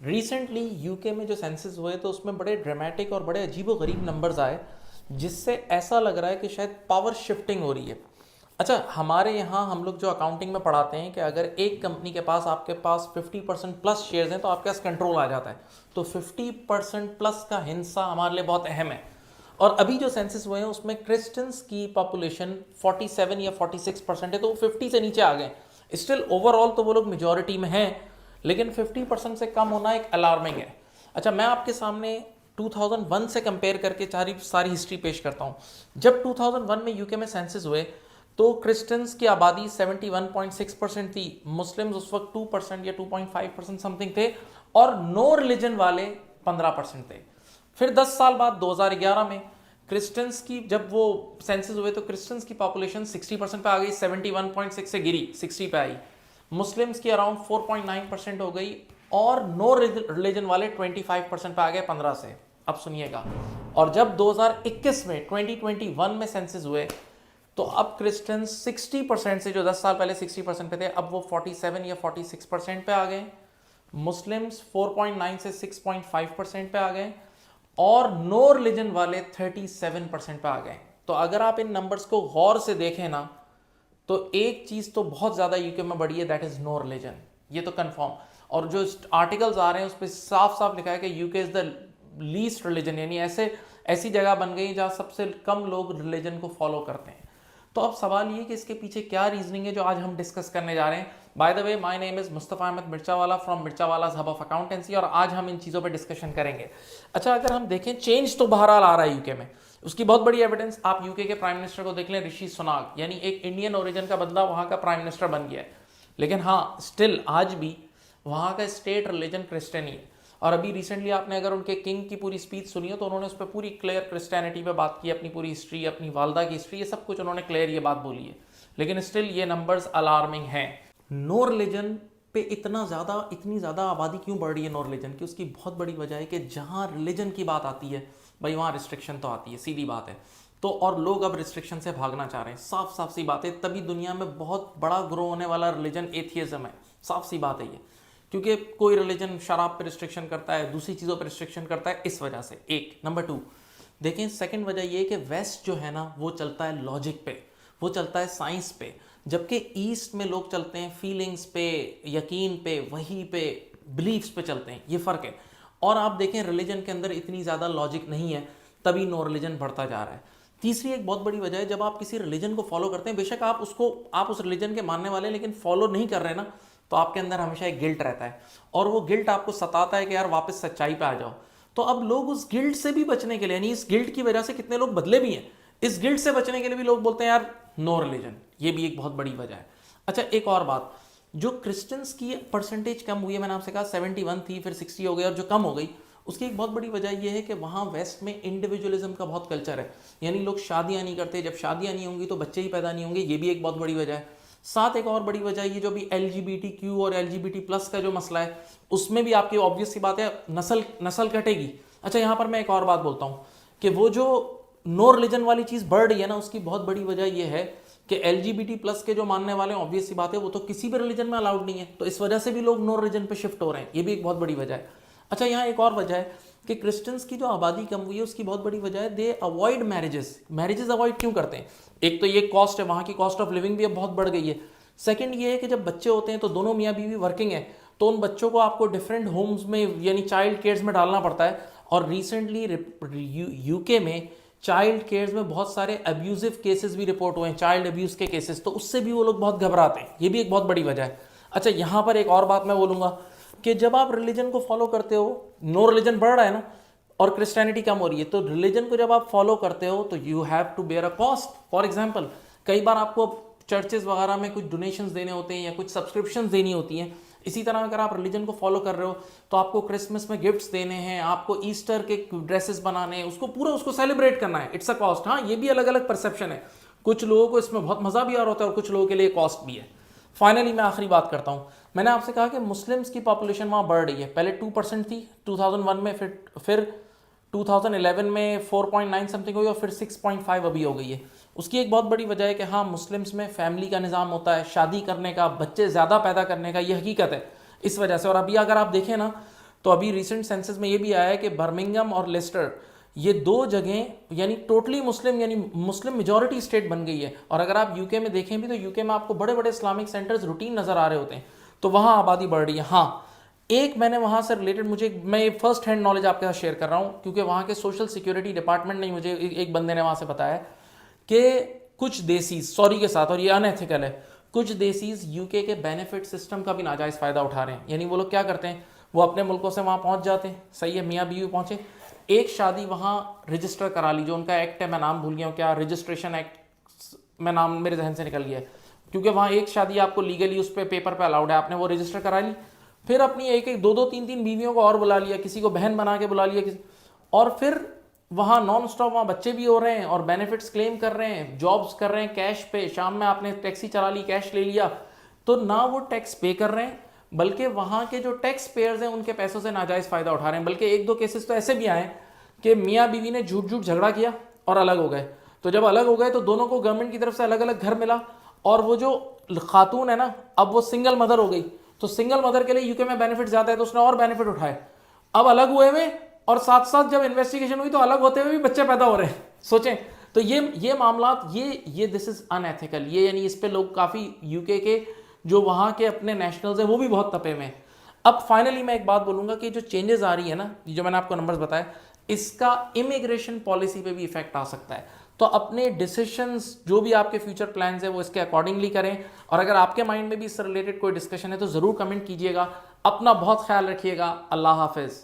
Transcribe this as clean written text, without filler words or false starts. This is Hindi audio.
रिसेंटली यूके में जो सेंसस हुए तो उसमें बड़े ड्रामेटिक और बड़े अजीबोगरीब नंबर्स आए, जिससे ऐसा लग रहा है कि शायद पावर शिफ्टिंग हो रही है। अच्छा, हमारे यहाँ हम लोग जो अकाउंटिंग में पढ़ाते हैं कि अगर एक कंपनी के पास आपके पास 50% प्लस शेयर्स हैं तो आपके पास कंट्रोल आ जाता है। तो 50% प्लस का हिस्सा हमारे लिए बहुत अहम है। और अभी जो सेंसस हुए हैं उसमें क्रिश्चियंस की पॉपुलेशन 47 या 46% है, तो वो 50 से नीचे आ गए। स्टिल ओवरऑल तो वो लोग मेजोरिटी में हैं, लेकिन 50% से कम होना एक अलार्मिंग है। अच्छा, मैं आपके सामने 2001 से कंपेयर करके सारी हिस्ट्री पेश करता हूँ। जब 2001 में यूके में सेंसस हुए तो क्रिश्चियंस की आबादी 71.6% थी, मुस्लिम्स उस वक्त 2% या 2.5% समथिंग थे, और नो रिलीजन वाले 15% थे। फिर 10 साल बाद 2011 में क्रिश्चियंस की जब वो सेंसस हुए तो क्रिश्चियंस की पॉपुलेशन 60% पे आ गई, 71.6 से गिरी 60 पे आई। मुस्लिम्स की अराउंड 4.9% हो गई, और नो रिलीजन वाले 25% पे आ गए 15 से। अब सुनिएगा, और जब 2021 में 2021 में सेंसस हुए तो अब क्रिश्चियंस 60% से, जो 10 साल पहले 60% पे थे, अब वो 47 या 46% पे आ गए। मुस्लिम्स 4.9 से 6.5% पे आ गए, और नो रिलीजन वाले 37% पे आ गए। तो अगर आप इन नंबर्स को गौर से देखें ना, तो एक चीज तो बहुत ज्यादा यूके में बढ़ी है, दैट इज नो रिलीजन। ये तो कंफर्म। और जो आर्टिकल्स आ रहे हैं उस पर साफ साफ लिखा है कि UK is the least religion, यानी ऐसी जगह बन गई जहां सबसे कम लोग रिलीजन को फॉलो करते हैं। तो अब सवाल ये कि इसके पीछे क्या रीजनिंग है जो आज हम डिस्कस करने जा रहे हैं। By the way, my name is Mustafa Ahmed Mirchawala from Mirchawala's hub of accountancy, और आज हम इन चीज़ों पे डिस्कशन करेंगे। अच्छा, अगर हम देखें, चेंज तो बहरहाल आ रहा है यूके में। उसकी बहुत बड़ी एविडेंस आप यूके के प्राइम मिनिस्टर को देख लें, ऋषि सुनाक, यानी एक इंडियन ओरिजिन का बंदा वहां का प्राइम मिनिस्टर बन गया है। लेकिन हाँ, स्टिल आज भी वहां का स्टेट रिलीजन क्रिश्चियन ही है। और अभी रिसेंटली आपने अगर उनके किंग की पूरी स्पीच सुनी हो तो उन्होंने उस पर पूरी क्लियर क्रिश्चियनिटी पे बात की, अपनी पूरी हिस्ट्री, अपनी वालदा की हिस्ट्री, ये सब कुछ उन्होंने क्लियर ये बात बोली है। लेकिन स्टिल ये नंबर्स अलार्मिंग हैं। नो रिलीजन पे इतनी ज़्यादा आबादी क्यों बढ़ रही है नो रिलीजन की? उसकी बहुत बड़ी वजह है कि जहाँ रिलीजन की बात आती है भाई, वहाँ रिस्ट्रिक्शन तो आती है, सीधी बात है। तो और लोग अब रिस्ट्रिक्शन से भागना चाह रहे हैं, साफ साफ सी बात है। तभी दुनिया में बहुत बड़ा ग्रो होने वाला रिलीजन एथियज्म है, साफ सी बात है ये। क्योंकि कोई रिलीजन शराब पे रिस्ट्रिक्शन करता है, दूसरी चीज़ों पे रिस्ट्रिक्शन करता है, इस वजह से। एक नंबर 2 देखें, सेकंड वजह ये है कि वेस्ट जो है ना वो चलता है लॉजिक पे, वो चलता है साइंस पे, जबकि ईस्ट में लोग चलते हैं फीलिंग्स पे, यकीन पे, वही पे, बिलीफ्स पे चलते हैं। ये फ़र्क है। और आप देखें, रिलीजन के अंदर इतनी ज़्यादा लॉजिक नहीं है, तभी नो रिलीजन बढ़ता जा रहा है। तीसरी एक बहुत बड़ी वजह है, जब आप किसी रिलीजन को फॉलो करते हैं, बेशक आप उस रिलीजन के मानने वाले, लेकिन फॉलो नहीं कर रहे ना, तो आपके अंदर हमेशा एक गिल्ट रहता है, और वो गिल्ट आपको सताता है कि यार वापस सच्चाई पे आ जाओ। तो अब लोग उस गिल्ट से भी बचने के लिए, यानी इस गिल्ट की वजह से कितने लोग बदले भी हैं, इस गिल्ट से बचने के लिए भी लोग बोलते हैं यार नो रिलीजन। ये भी एक बहुत बड़ी वजह है। अच्छा, एक और बात, जो क्रिश्चियंस की परसेंटेज कम हुई है, मैंने आपसे कहा 71 थी, फिर 60 हो गई, और जो कम हो गई उसकी एक बहुत बड़ी वजह यह है कि वहाँ वेस्ट में इंडिविजुअलिज्म का बहुत कल्चर है, यानी लोग शादियाँ नहीं करते। जब शादियाँ नहीं होंगी तो बच्चे ही पैदा नहीं होंगे, ये भी एक बहुत बड़ी वजह है। साथ एक और बड़ी वजह ये जो भी LGBT क्यू और LGBT+ का जो मसला है, उसमें भी आपकी ऑब्वियस सी बात है, नस्ल कटेगी। अच्छा, यहाँ पर मैं एक और बात बोलता हूँ कि वो जो नो रिलीजन वाली चीज़ बढ़ रही है ना, उसकी बहुत बड़ी वजह यह है कि LGBT+ के जो मानने वाले हैं, ऑब्वियस सी बात है, वो तो किसी भी रिलीजन में अलाउड नहीं है, तो इस वजह से भी लोग नो रिलीजन पे शिफ्ट हो रहे हैं। ये भी एक बहुत बड़ी वजह है। अच्छा, यहाँ एक और वजह है कि क्रिश्चियंस की जो आबादी कम हुई है, उसकी बहुत बड़ी वजह है दे अवॉइड मैरिजेस अवॉइड क्यों करते हैं? एक तो ये कॉस्ट है, वहाँ की कॉस्ट ऑफ लिविंग भी अब बहुत बढ़ गई है। सेकंड ये है कि जब बच्चे होते हैं तो दोनों मियाँ बीवी वर्किंग है, तो उन बच्चों को आपको डिफरेंट होम्स में, यानी चाइल्ड केयर्स में डालना पड़ता है। और रिसेंटली यूके में चाइल्ड केयर्स में बहुत सारे अब्यूजिव केसेस भी रिपोर्ट हुए हैं, चाइल्ड अब्यूज के केसेस, तो उससे भी वो लोग बहुत घबराते हैं। ये भी एक बहुत बड़ी वजह है। अच्छा, यहाँ पर एक और बात मैं बोलूँगा कि जब आप रिलीजन को फॉलो करते हो, नो रिलीजन बढ़ रहा है ना, और क्रिश्चियनिटी कम हो रही है, तो रिलीजन को जब आप फॉलो करते हो तो you have to bear a cost. For example, कई बार आपको चर्चेज वगैरह में कुछ डोनेशंस देने होते हैं या कुछ सब्सक्रिप्शंस देनी होती हैं। इसी तरह अगर आप रिलीजन को फॉलो कर रहे हो तो आपको क्रिसमस में गिफ्ट्स देने हैं, आपको ईस्टर के ड्रेसेस बनाने हैं, उसको सेलिब्रेट करना है, इट्स अ कॉस्ट। हाँ, ये भी अलग अलग परसेप्शन है, कुछ लोगों को इसमें बहुत मजा भी आ रहा होता है और कुछ लोगों के लिए कॉस्ट भी है। फाइनली मैं आखिरी बात करता हूँ, मैंने आपसे कहा कि मुस्लिम्स की पॉपुलेशन वहाँ बढ़ रही है। पहले 2% थी 2001 में, फिर 2011 में 4.9 समथिंग हुई, और फिर 6.5 अभी हो गई है। उसकी एक बहुत बड़ी वजह है कि हाँ, मुस्लिम्स में फैमिली का निज़ाम होता है, शादी करने का, बच्चे ज़्यादा पैदा करने का, ये हकीकत है, इस वजह से। और अभी अगर आप देखें ना, तो अभी रिसेंट सेंसस में ये भी आया है कि बर्मिंघम और लेस्टर, ये दो जगह यानी टोटली मुस्लिम, यानी मुस्लिम मेजॉरिटी स्टेट बन गई है। और अगर आप यूके में देखें भी तो यूके में आपको बड़े बड़े इस्लामिक सेंटर्स रूटीन नज़र आ रहे होते हैं, तो वहाँ आबादी बढ़ रही है। हाँ, एक मैंने वहाँ से रिलेटेड, मैं ये फर्स्ट हैंड नॉलेज आपके साथ शेयर कर रहा हूँ, क्योंकि वहाँ के सोशल सिक्योरिटी डिपार्टमेंट ने मुझे, एक बंदे ने वहाँ से बताया कि कुछ देसीज, सॉरी के साथ, और ये अनएथिकल है, कुछ देसीज यूके के बेनिफिट सिस्टम का भी नाजायज़ फ़ायदा उठा रहे हैं। यानी वो लोग क्या करते हैं, वो अपने मुल्कों से वहाँ पहुँच जाते हैं, सही है, मियाँ बीवी पहुँचे, एक शादी वहाँ रजिस्टर करा ली, जो उनका एक्ट है, मैं नाम भूल गया हूँ क्या, रजिस्ट्रेशन एक्ट, मैं नाम मेरे जहन से निकल गया है, क्योंकि वहाँ एक शादी आपको लीगली उस पर पेपर पे अलाउड है, आपने वो रजिस्टर करा ली, फिर अपनी एक एक दो दो तीन तीन बीवियों को और बुला लिया, किसी को बहन बना के बुला लिया, किसी, और फिर वहाँ नॉन स्टॉप वहाँ बच्चे भी हो रहे हैं और बेनिफिट्स क्लेम कर रहे हैं, जॉब्स कर रहे हैं कैश पे, शाम में आपने टैक्सी चला ली, कैश ले लिया, तो ना वो टैक्स पे कर रहे हैं, बल्कि वहाँ के जो टैक्स पेयर्स हैं उनके पैसों से नाजायज़ फ़ायदा उठा रहे हैं। बल्कि एक दो केसेस तो ऐसे भी आए कि मियाँ बीवी ने झूठ झूठ झगड़ा किया और अलग हो गए, तो जब अलग हो गए तो दोनों को गवर्नमेंट की तरफ से अलग अलग घर मिला, और वो जो खातून है ना, अब वो सिंगल मदर हो गई, तो सिंगल मदर के लिए यूके में बेनिफिट ज़्यादा है, तो उसने और बेनिफिट उठाए। अब अलग हुए में और साथ साथ जब इन्वेस्टिगेशन हुई तो अलग होते हुए भी बच्चे पैदा हो रहे हैं, सोचें। तो ये मामलात, ये दिस इज अनएथिकल, ये यानी इस पे लोग काफ़ी यूके के जो वहाँ के अपने नेशनल्स हैं वो भी बहुत तपे में हैं। अब फाइनली मैं एक बात बोलूँगा कि जो चेंजेस आ रही है ना, जो मैंने आपको नंबर्स बताए, इसका इमिग्रेशन पॉलिसी पे भी इफेक्ट आ सकता है। तो अपने डिसीशंस, जो भी आपके फ्यूचर प्लान्स हैं, वो इसके अकॉर्डिंगली करें। और अगर आपके माइंड में भी इससे रिलेटेड कोई डिस्कशन है तो ज़रूर कमेंट कीजिएगा। अपना बहुत ख्याल रखिएगा। अल्लाह हाफिज़।